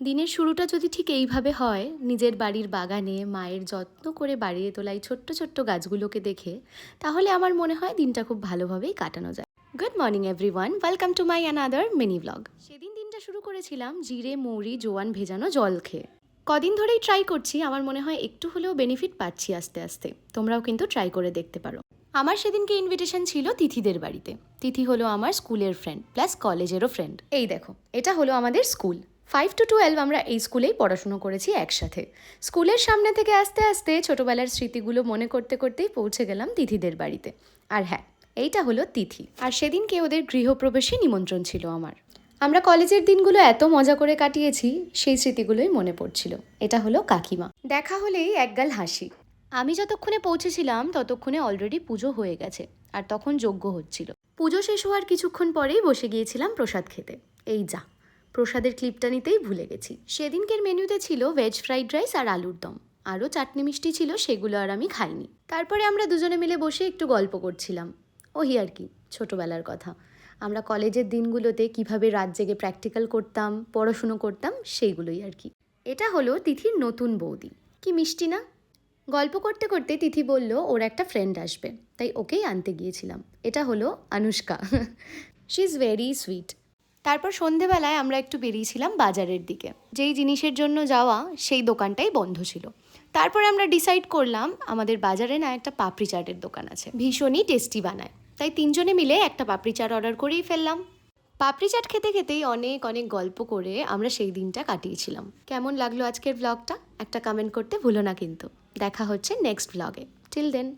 দিনের শুরুটা যদি ঠিক এইভাবে হয়, নিজের বাড়ির বাগানে মায়ের যত্ন করে বাড়িয়ে তোলা এই ছোট্ট ছোট্ট গাছগুলোকে দেখে, তাহলে আমার মনে হয় দিনটা খুব ভালোভাবেই কাটানো যায়। Good morning everyone, welcome to my another mini blog. সেদিন দিনটা শুরু করেছিলাম জিরে মৌরি জোয়ান ভেজানো জল খেয়ে। কদিন ধরেই ট্রাই করছি, আমার মনে হয় একটু হলেও বেনিফিট পাচ্ছি আস্তে আস্তে। তোমরাও কিন্তু ট্রাই করে দেখতে পারো। আমার সেদিনকে ইনভিটেশন ছিল তিথিদের বাড়িতে। তিথি হলো আমার স্কুলের ফ্রেন্ড প্লাস কলেজেরও ফ্রেন্ড। এই দেখো, এটা হলো আমাদের স্কুল। 5 to 12 আমরা এই স্কুলেই পড়াশুনো করেছি একসাথে। স্কুলের সামনে থেকে আস্তে আস্তে ছোটবেলার স্মৃতিগুলো মনে করতে করতেই পৌঁছে গেলাম তিথিদের বাড়িতে। আর হ্যাঁ, এইটা হলো তিথি। আর সেদিনকে ওদের গৃহপ্রবেশে নিমন্ত্রণ ছিল আমার। আমরা কলেজের দিনগুলো এত মজা করে কাটিয়েছি, সেই স্মৃতিগুলোই মনে পড়ছিল। এটা হলো কাকিমা। দেখা হলেই একগাল হাসি। আমি যতক্ষণে পৌঁছেছিলাম ততক্ষণে অলরেডি পুজো হয়ে গেছে, আর তখন যজ্ঞ হচ্ছিল। পুজো শেষ হওয়ার কিছুক্ষণ পরেই বসে গিয়েছিলাম প্রসাদ খেতে। এই যা, প্রসাদের ক্লিপটা নিতেই ভুলে গেছি। সেদিনকের মেনুতে ছিল ভেজ ফ্রাইড রাইস আর আলুর দম। আরও চাটনি মিষ্টি ছিল, সেগুলো আর আমি খাইনি। তারপরে আমরা দুজনে মিলে বসে একটু গল্প করছিলাম। ওই আর কি, ছোটোবেলার কথা। আমরা কলেজের দিনগুলোতে কিভাবে রাত জেগে প্র্যাকটিক্যাল করতাম, পড়াশুনো করতাম, সেইগুলোই আর কি। এটা হলো তিথির নতুন বৌদি। কি মিষ্টি না? গল্প করতে করতে তিথি বলল ওর একটা ফ্রেন্ড আসবে, তাই ওকেই আনতে গিয়েছিলাম। এটা হলো Anushka. She is very sweet. তারপর সন্ধেবেলায় আমরা একটু বেরিয়েছিলাম বাজারের দিকে। যেই জিনিসের জন্য যাওয়া সেই দোকানটাই বন্ধ ছিল। তারপরে আমরা ডিসাইড করলাম আমাদের বাজারে না একটা পাপড়ি চাটের দোকান আছে, ভীষণই টেস্টি বানায়। তাই তিনজনে মিলে একটা পাপড়ি চাট অর্ডার করেই ফেললাম। পাপড়ি চাট খেতে খেতেই অনেক অনেক গল্প করে আমরা সেই দিনটা কাটিয়েছিলাম। কেমন লাগলো আজকের ব্লগটা? একটা কমেন্ট করতে ভুলো না কিন্তু। দেখা হচ্ছে নেক্সট ব্লগে। টিল দেন।